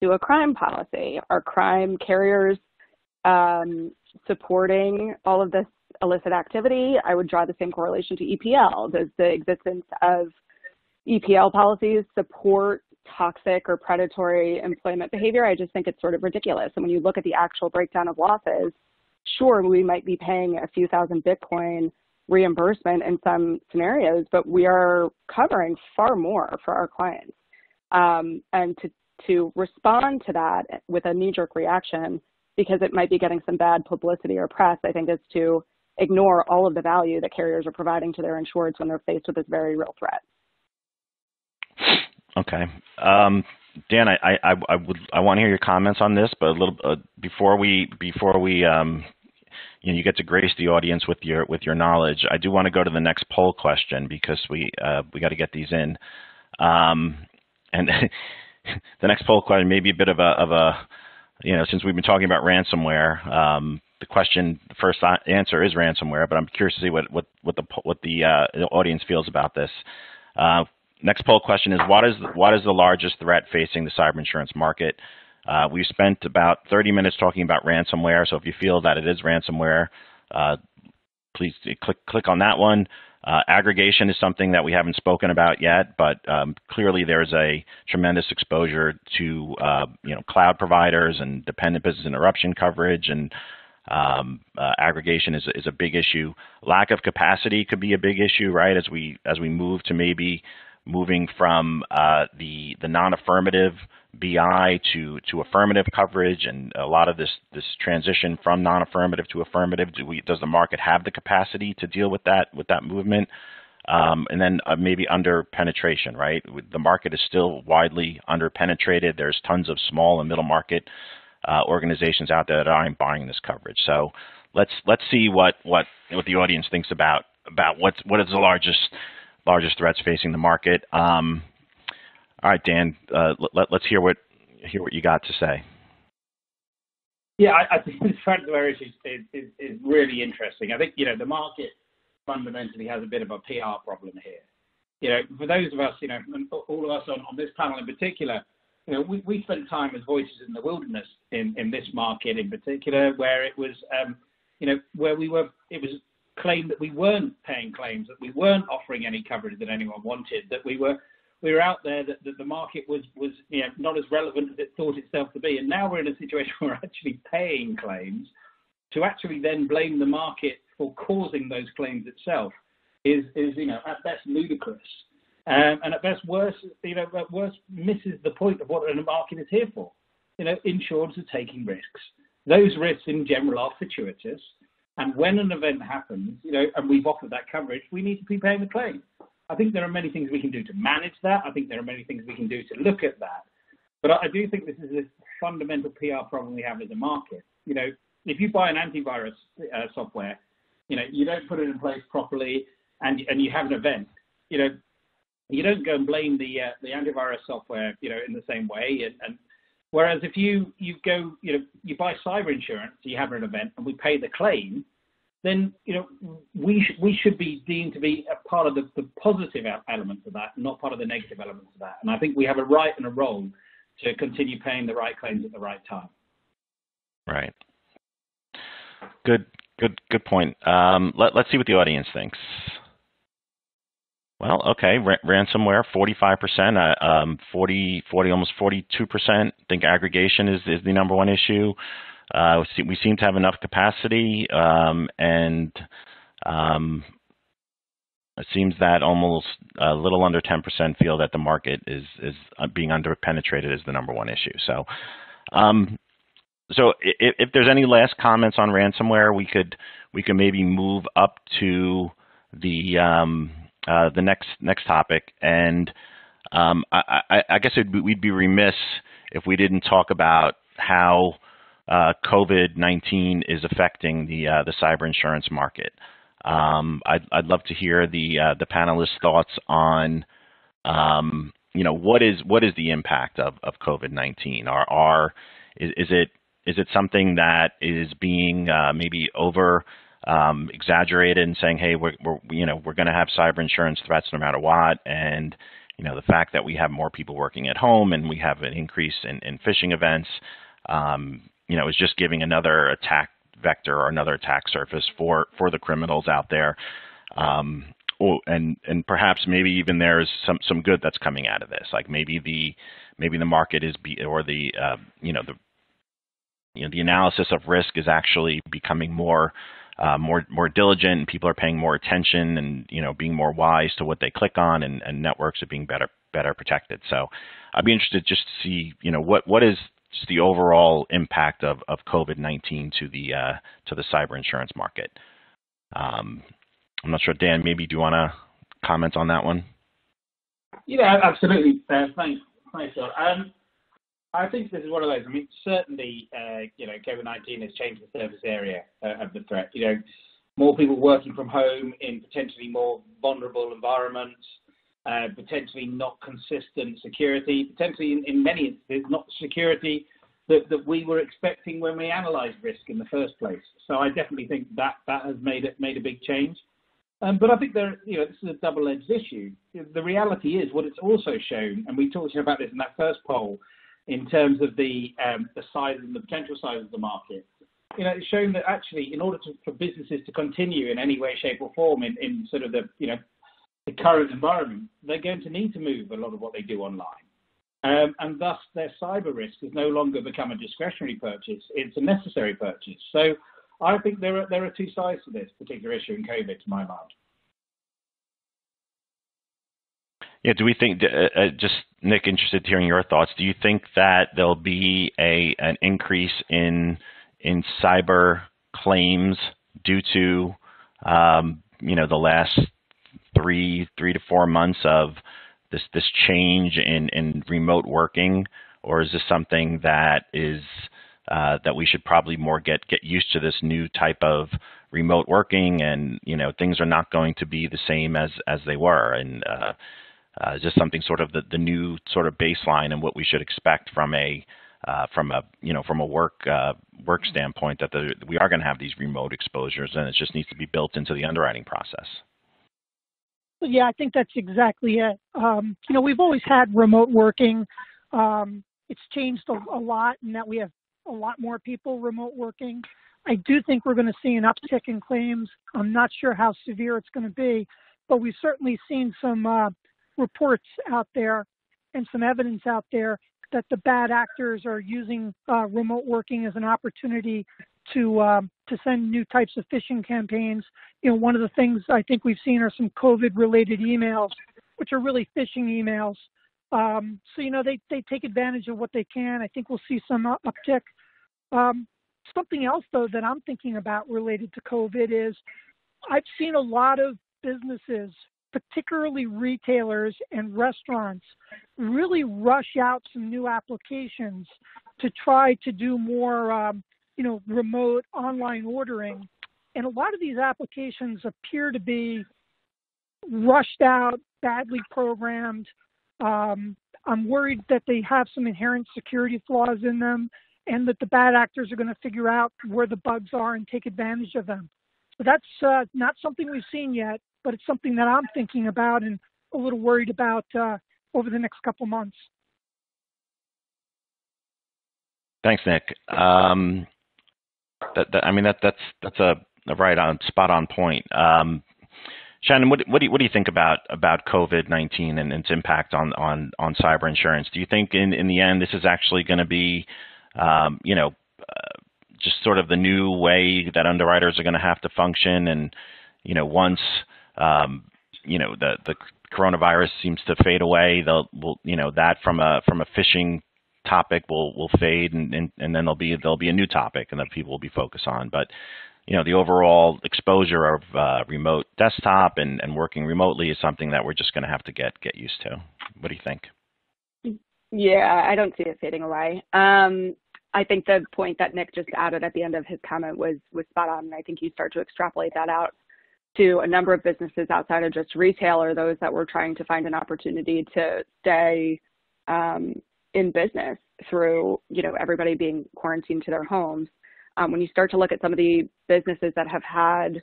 to a crime policy. Are crime carriers supporting all of this illicit activity? I would draw the same correlation to EPL. Does the existence of EPL policies support toxic or predatory employment behavior? I just think it's sort of ridiculous. And when you look at the actual breakdown of losses, sure, we might be paying a few thousand Bitcoin reimbursement in some scenarios, but we are covering far more for our clients. And to respond to that with a knee-jerk reaction because it might be getting some bad publicity or press, I think is to ignore all of the value that carriers are providing to their insureds when they're faced with this very real threat. Okay. Dan, I want to hear your comments on this, but a little before we you get to grace the audience with your knowledge, I do want to go to the next poll question because we got to get these in. And the next poll question may be a bit of a since we've been talking about ransomware, the first answer is ransomware, but I'm curious to see what the audience feels about this. Next poll question is what is the largest threat facing the cyber insurance market? We've spent about 30 minutes talking about ransomware, so if you feel that it is ransomware, please click on that one. Aggregation is something that we haven't spoken about yet, but clearly there's a tremendous exposure to cloud providers and dependent business interruption coverage, and aggregation is a big issue. Lack of capacity could be a big issue, right? As we move to moving from the non-affirmative BI to affirmative coverage, and a lot of this transition from non-affirmative to affirmative. Does the market have the capacity to deal with that movement? And then maybe under penetration, right? The market is still widely under penetrated. There's tons of small and middle market organizations out there that aren't buying this coverage. So let's see what the audience thinks about what is the largest threats facing the market. All right, Dan, let's hear what you got to say. Yeah, I think the ransomware issue is really interesting. I think, the market fundamentally has a bit of a PR problem here. For those of us, and all of us on this panel in particular, we spent time as voices in the wilderness in this market in particular, where it was, it was claimed that we weren't paying claims, that we weren't offering any coverage that anyone wanted, that we were out there, that the market was not as relevant as it thought itself to be. And now we're in a situation where we're actually paying claims. To actually then blame the market for causing those claims itself is at best ludicrous. And at best worse misses the point of what a market is here for. Insurers are taking risks. Those risks in general are fortuitous. And when an event happens, and we've offered that coverage, we need to be paying the claim. I think there are many things we can do to manage that. I think there are many things we can do to look at that. But I do think this is a fundamental PR problem we have as a market. If you buy an antivirus software, you don't put it in place properly, and you have an event, You don't go and blame the antivirus software, in the same way. And whereas if you go, you buy cyber insurance, you have an event, and we pay the claim, then we should be deemed to be a part of the positive elements of that, not part of the negative elements of that. And I think we have a right and a role to continue paying the right claims at the right time. Right. Good point. Let's see what the audience thinks. Well, okay, ransomware, 45%, 40, almost 42%. I think aggregation is the number one issue. We seem to have enough capacity, and it seems that almost a little under 10% feel that the market is being underpenetrated is the number one issue. So, if there's any last comments on ransomware, we could maybe move up to the next topic, and I guess we'd be remiss if we didn't talk about how COVID-19 is affecting the cyber insurance market. I'd love to hear the panelists' thoughts on what is the impact of COVID-19? Is it something that is being maybe over exaggerated and saying, hey, we're going to have cyber insurance threats no matter what, and the fact that we have more people working at home and we have an increase in phishing events, is just giving another attack vector or another attack surface for the criminals out there, and perhaps maybe even there's some good that's coming out of this, like maybe the market is the analysis of risk is actually becoming more diligent, and people are paying more attention and being more wise to what they click on, and networks are being better protected. So I'd be interested just to see what is just the overall impact of COVID-19 to the cyber insurance market. I'm not sure, Dan, maybe do you want to comment on that one? Yeah, absolutely. Thanks, John. I think this is one of those. I mean, certainly, COVID-19 has changed the surface area of the threat. More people working from home in potentially more vulnerable environments, potentially not consistent security, potentially in many instances not security that we were expecting when we analysed risk in the first place. So I definitely think that has made a big change. But I think this is a double-edged issue. The reality is what it's also shown, and we talked about this in that first poll, in terms of the size and the potential size of the market. It's shown that actually, in order for businesses to continue in any way, shape, or form in sort of the current environment, they're going to need to move a lot of what they do online, and thus their cyber risk has no longer become a discretionary purchase; it's a necessary purchase. So I think there are two sides to this particular issue in COVID, to my mind. Yeah, do we think, just Nick, interested in hearing your thoughts, do you think that there'll be an increase in cyber claims due to, the last three to 4 months of this change in remote working, or is this something that is that we should probably more get used to this new type of remote working, and things are not going to be the same as they were, and just something sort of the new sort of baseline and what we should expect from a work standpoint, that we are going to have these remote exposures, and it just needs to be built into the underwriting process. Yeah, I think that's exactly it. We've always had remote working. It's changed a lot in that we have a lot more people remote working. I do think we're going to see an uptick in claims. I'm not sure how severe it's going to be, but we've certainly seen some reports out there and some evidence out there that the bad actors are using remote working as an opportunity to send new types of phishing campaigns. One of the things I think we've seen are some COVID-related emails, which are really phishing emails. So they take advantage of what they can. I think we'll see some uptick. Something else, though, that I'm thinking about related to COVID is I've seen a lot of businesses, particularly retailers and restaurants, really rush out some new applications to try to do more, remote online ordering. And a lot of these applications appear to be rushed out, badly programmed. I'm worried that they have some inherent security flaws in them and that the bad actors are going to figure out where the bugs are and take advantage of them. So that's not something we've seen yet, but it's something that I'm thinking about and a little worried about over the next couple of months. Thanks, Nick. That's a right on, spot on point. Shannon, what do you think about COVID-19 and its impact on cyber insurance? Do you think in the end this is actually going to be, just sort of the new way that underwriters are going to have to function, and once the coronavirus seems to fade away, that from a phishing topic will fade, and then there'll be a new topic and that people will be focused on, but the overall exposure of remote desktop and working remotely is something that we're just going to have to get used to. What do you think? Yeah, I don't see it fading away. I think the point that Nick just added at the end of his comment was spot on, and I think you start to extrapolate that out to a number of businesses outside of just retail, or those that were trying to find an opportunity to stay in business through everybody being quarantined to their homes. When you start to look at some of the businesses that have had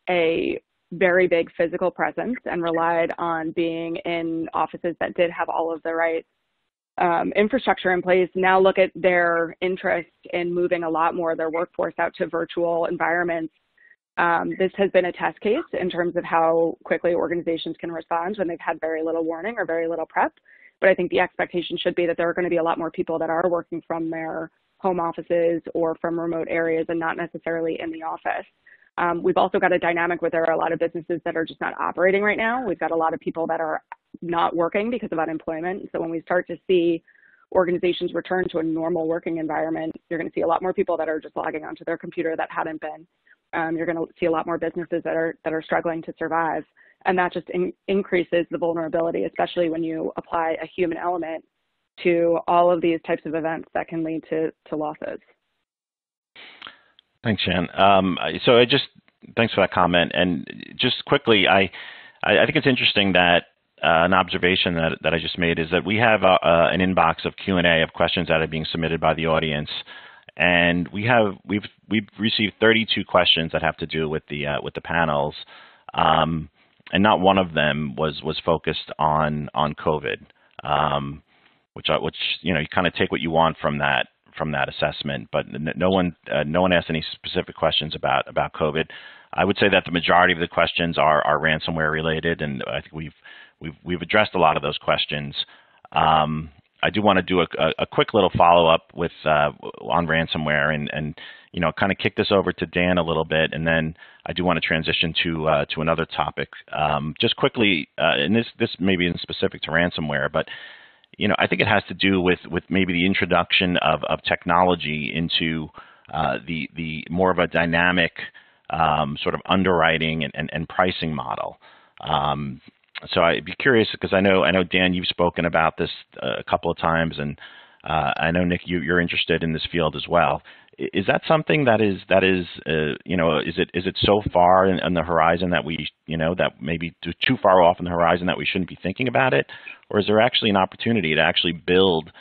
a very big physical presence and relied on being in offices that did have all of the right infrastructure in place, now look at their interest in moving a lot more of their workforce out to virtual environments. This has been a test case in terms of how quickly organizations can respond when they've had very little warning or very little prep. But I think the expectation should be that there are going to be a lot more people that are working from their home offices or from remote areas and not necessarily in the office. We've also got a dynamic where there are a lot of businesses that are just not operating right now. We've got a lot of people that are not working because of unemployment. So when we start to see organizations return to a normal working environment, you're going to see a lot more people that are just logging onto their computer that hadn't been. You're going to see a lot more businesses that are struggling to survive. And that just increases the vulnerability, especially when you apply a human element to all of these types of events that can lead to losses. Thanks, Shan. Thanks for that comment. And just quickly, I think it's interesting that an observation that I just made is that we have an inbox of Q&A of questions that are being submitted by the audience, and we've received 32 questions that have to do with the panels, and not one of them was focused on COVID. Which you kind of take what you want from that assessment, but no one asked any specific questions about COVID. I would say that the majority of the questions are ransomware related, and I think we've addressed a lot of those questions. I do want to do a quick little follow up with on ransomware and kind of kick this over to Dan a little bit, and then I do want to transition to another topic. Just quickly, and this maybe isn't specific to ransomware, but I think it has to do with maybe the introduction of technology into the more of a dynamic sort of underwriting and pricing model. So I'd be curious, because I know Dan, you've spoken about this a couple of times, and I know Nick, you're interested in this field as well. Is that something that is is it so far in the horizon that we that maybe too far off in the horizon that we shouldn't be thinking about it, or is there actually an opportunity to actually build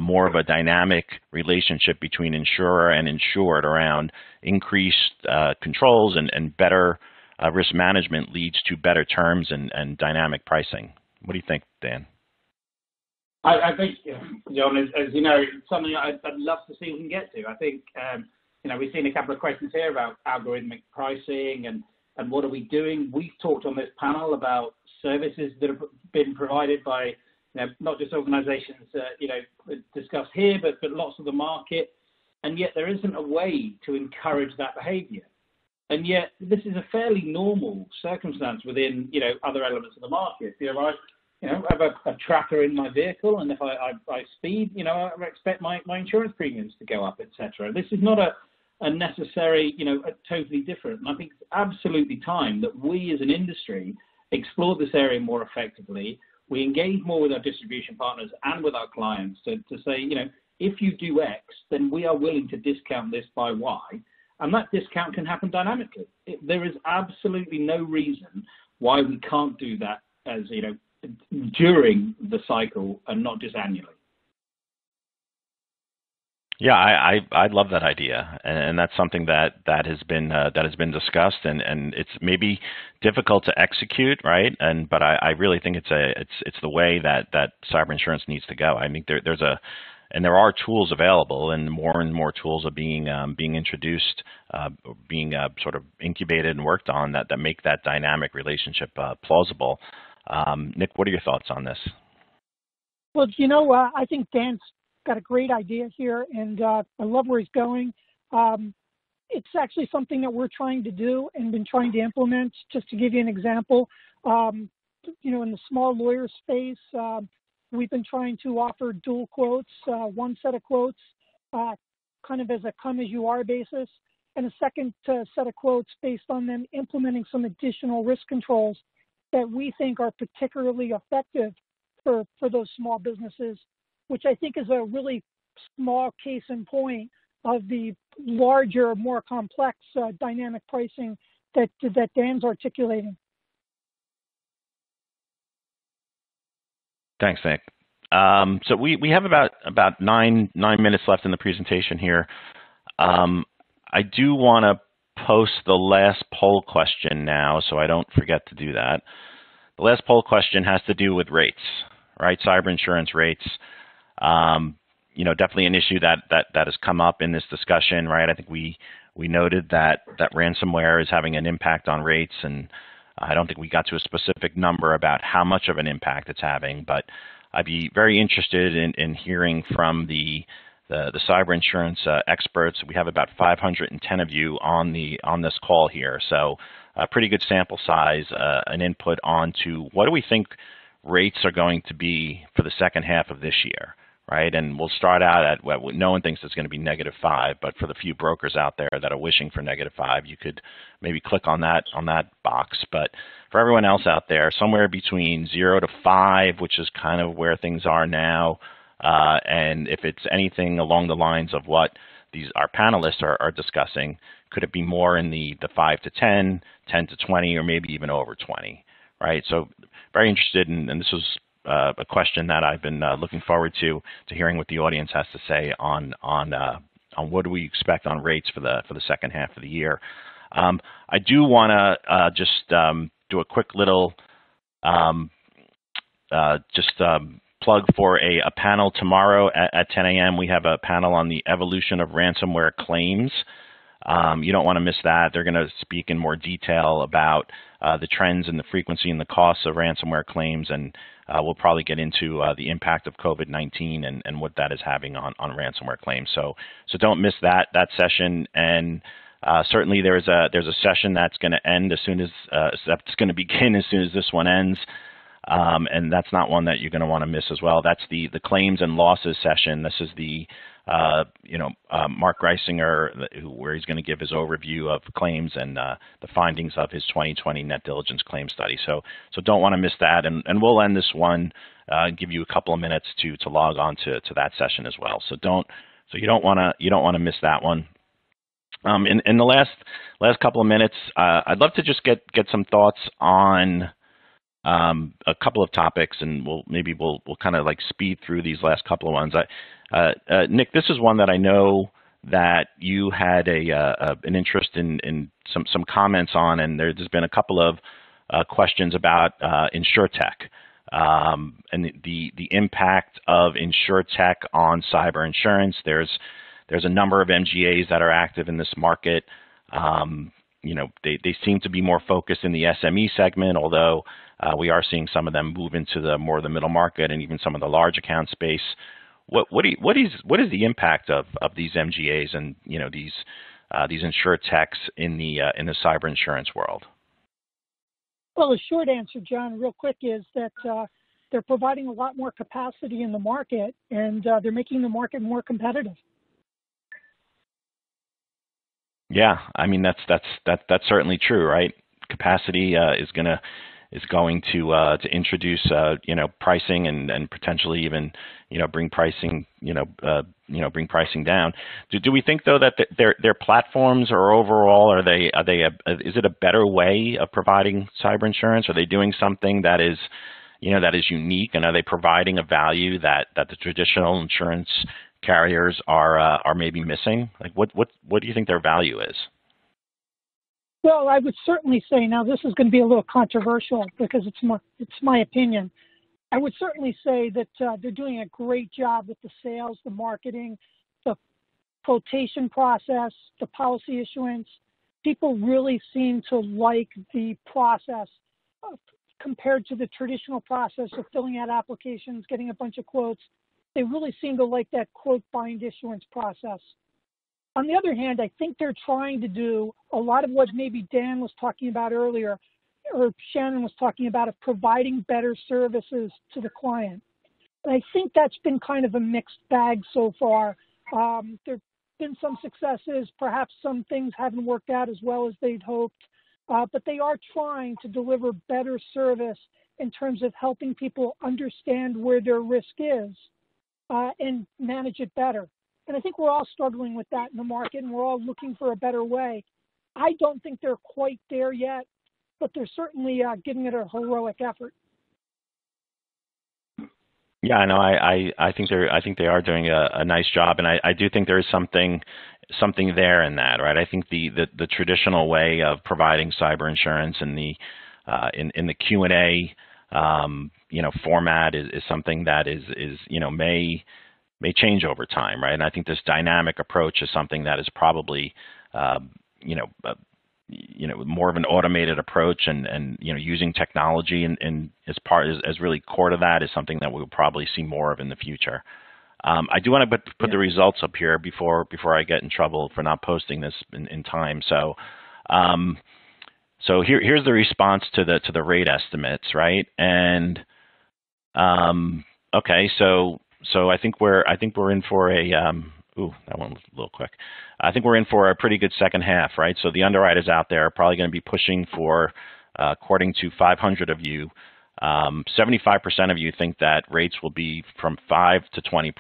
more of a dynamic relationship between insurer and insured around increased controls and better risk management leads to better terms and dynamic pricing? What do you think, Dan? I think, John, as you know, it's something I'd love to see we can get to. I think, we've seen a couple of questions here about algorithmic pricing and what are we doing. We've talked on this panel about services that have been provided by, not just organizations, discussed here, but lots of the market. And yet there isn't a way to encourage that behavior. And yet this is a fairly normal circumstance within, other elements of the market. I have a tracker in my vehicle, and if I speed, I expect my insurance premiums to go up, etc. This is not a necessary, totally different. And I think it's absolutely time that we as an industry explore this area more effectively. We engage more with our distribution partners and with our clients to say, if you do X, then we are willing to discount this by Y. And that discount can happen dynamically. There is absolutely no reason why we can't do that as, during the cycle and not just annually. Yeah, I love that idea, and that's something that has been discussed, and it's maybe difficult to execute, right? But I really think it's the way that cyber insurance needs to go. I mean, there are tools available, and more tools are being introduced, being sort of incubated and worked on that make that dynamic relationship plausible. Nick, what are your thoughts on this? Well, I think Dan's got a great idea here, and I love where he's going. It's actually something that we're trying to do and been trying to implement. Just to give you an example, in the small lawyer space, we've been trying to offer dual quotes, one set of quotes, kind of as a come-as-you-are basis, and a second set of quotes based on them implementing some additional risk controls that we think are particularly effective for those small businesses, which I think is a really small case in point of the larger, more complex dynamic pricing that Dan's articulating. Thanks, Nick. So we have about nine minutes left in the presentation here. I do want to post the last poll question now, so I don't forget to do that. The last poll question has to do with rates, right? Cyber insurance rates. Definitely an issue that has come up in this discussion, right? I think we noted that ransomware is having an impact on rates, and I don't think we got to a specific number about how much of an impact it's having, but I'd be very interested in hearing from the cyber insurance experts. We have about 510 of you on this call here, so a pretty good sample size, an input onto what do we think rates are going to be for the second half of this year, right? And we'll start out at no one thinks it's going to be -5, but for the few brokers out there that are wishing for -5, you could maybe click on that box. But for everyone else out there, somewhere between 0 to 5, which is kind of where things are now, and if it's anything along the lines of what our panelists are discussing, could it be more in the 5 to 10, 10 to 20, or maybe even over 20, right? So very interested in, and this was a question that I've been looking forward to hearing what the audience has to say on what do we expect on rates for the second half of the year. I do want to just do a quick little plug for a panel tomorrow at 10 a.m. We have a panel on the evolution of ransomware claims. You don't want to miss that. They're going to speak in more detail about the trends and the frequency and the costs of ransomware claims, and we'll probably get into the impact of COVID-19 and what that is having on ransomware claims. So don't miss that session. And certainly there's a session that's going to end as soon as that's going to begin as soon as this one ends. And that's not one that you're going to want to miss as well. That's the claims and losses session. This is the Mark Reisinger, where he's going to give his overview of claims and the findings of his 2020 net diligence claim study. So don't want to miss that. And we'll end this one, give you a couple of minutes to log on to that session as well. So you don't want to miss that one. In the last couple of minutes, I'd love to just get some thoughts on a couple of topics, and we'll kind of like speed through these last couple of ones. Nick, this is one that I know that you had an interest in some comments on, and there's been a couple of questions about InsurTech and the impact of InsurTech on cyber insurance. There's a number of MGAs that are active in this market. They seem to be more focused in the SME segment, although we are seeing some of them move into the middle market and even some of the large account space. What is the impact of these MGAs and these InsurTechs in the cyber insurance world? Well, the short answer, John, real quick, is that they're providing a lot more capacity in the market, and they're making the market more competitive. Yeah, I mean that's certainly true, right? Capacity is going going to introduce pricing and potentially even bring pricing bring pricing down. Do we think though that their platforms are overall is it a better way of providing cyber insurance? Are they doing something that is that is unique, and are they providing a value that the traditional insurance carriers are maybe missing? Like what do you think their value is? Well, I would certainly say, now this is going to be a little controversial because it's my opinion. I would certainly say that they're doing a great job with the sales, the marketing, the quotation process, the policy issuance. People really seem to like the process compared to the traditional process of filling out applications, getting a bunch of quotes. They really seem to like that quote bind issuance process. On the other hand, I think they're trying to do a lot of what maybe Dan was talking about earlier, or Shannon was talking about, of providing better services to the client. And I think that's been kind of a mixed bag so far. There have been some successes. Perhaps some things haven't worked out as well as they'd hoped. But they are trying to deliver better service in terms of helping people understand where their risk is and manage it better. And I think we're all struggling with that in the market, and we're all looking for a better way. I don't think they're quite there yet, but they're certainly giving it a heroic effort. Yeah, I know. I think they are doing a nice job, and I do think there is something there in that, right? I think the traditional way of providing cyber insurance in the Q&A format is something that is may change over time, right? And I think this dynamic approach is something that is probably more of an automated approach, and using technology and as really core to that is something that we'll probably see more of in the future. I do want to put the results up here before I get in trouble for not posting this in time. So here's the response to the rate estimates, right? And okay, so I think we're in for a that one was a little quick. I think we're in for a pretty good second half, right? So the underwriters out there are probably going to be pushing for, according to 500 of you, 75% of you think that rates will be from 5 to 20%,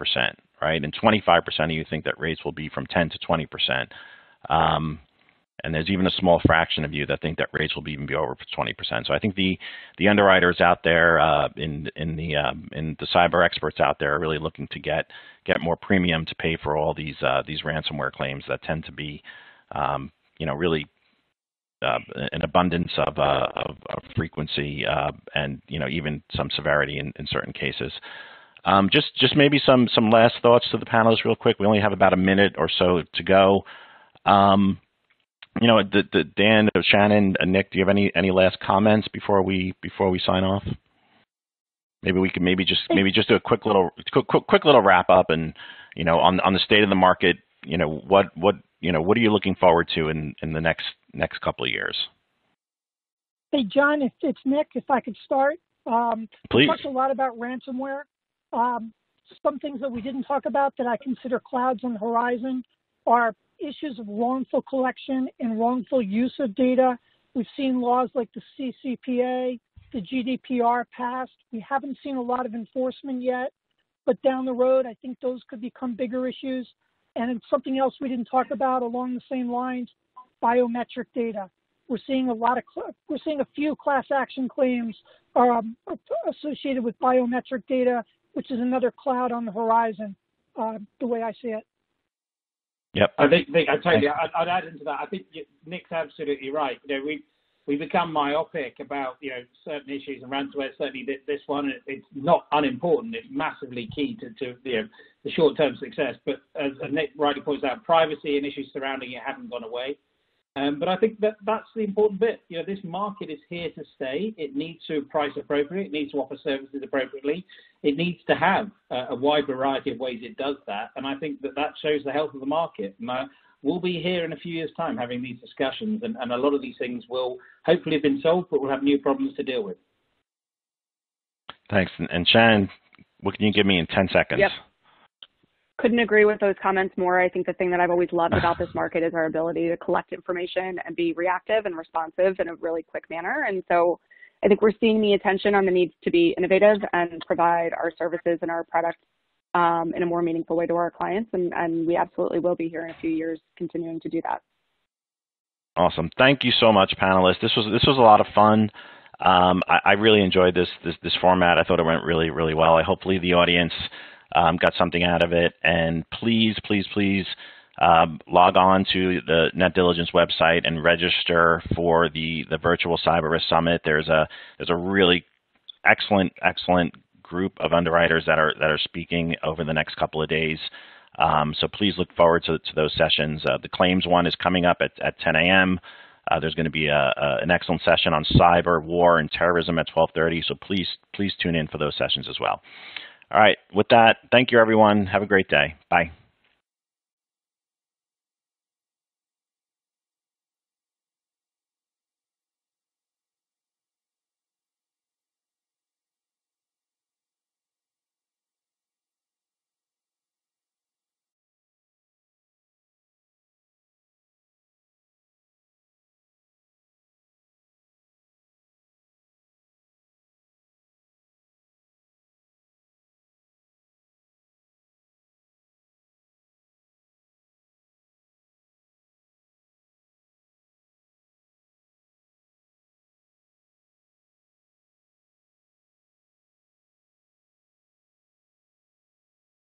right? And 25% of you think that rates will be from 10 to 20%. And there's even a small fraction of you that think that rates will even be over 20%. So I think the underwriters out there, in the cyber experts out there, are really looking to get more premium to pay for all these ransomware claims that tend to be, really an abundance of frequency and even some severity in certain cases. Just maybe some last thoughts to the panelists real quick. We only have about a minute or so to go. Dan, Shannon, Nick, do you have any last comments before we sign off? Maybe we can just do a quick little wrap up, and on the state of the market. What are you looking forward to in the next couple of years? Hey John, it's Nick. If I could start. Please. We talked a lot about ransomware. Some things that we didn't talk about that I consider clouds on the horizon are issues of wrongful collection and wrongful use of data. We've seen laws like the CCPA, the GDPR passed. We haven't seen a lot of enforcement yet, but down the road, I think those could become bigger issues. And it's something else we didn't talk about along the same lines, biometric data. We're seeing a few class action claims associated with biometric data, which is another cloud on the horizon, the way I see it. Yep. I'd add into that. I think Nick's absolutely right. We become myopic about certain issues, and ransomware certainly this one. It's not unimportant. It's massively key to the short-term success. But as Nick rightly points out, privacy and issues surrounding it haven't gone away. But I think that's the important bit. This market is here to stay. It needs to price appropriately. It needs to offer services appropriately. It needs to have a wide variety of ways it does that. And I think that shows the health of the market. And we'll be here in a few years' time having these discussions, and a lot of these things will hopefully have been solved, but we'll have new problems to deal with. Thanks. And Shannon, what can you give me in 10 seconds? Yep. Couldn't agree with those comments more. I think the thing that I've always loved about this market is our ability to collect information and be reactive and responsive in a really quick manner. And so I think we're seeing the attention on the need to be innovative and provide our services and our products in a more meaningful way to our clients, and we absolutely will be here in a few years continuing to do that. Awesome. Thank you so much, panelists. This was a lot of fun. I really enjoyed this format. I thought it went really, really well. Hopefully the audience got something out of it. And please, please, please log on to the Net Diligence website and register for the virtual Cyber Risk Summit. There's a really excellent group of underwriters that are speaking over the next couple of days. So please look forward to those sessions. The claims one is coming up at 10 a.m. There's going to be an excellent session on cyber, war, and terrorism at 12:30. So please tune in for those sessions as well. All right. With that, thank you, everyone. Have a great day. Bye.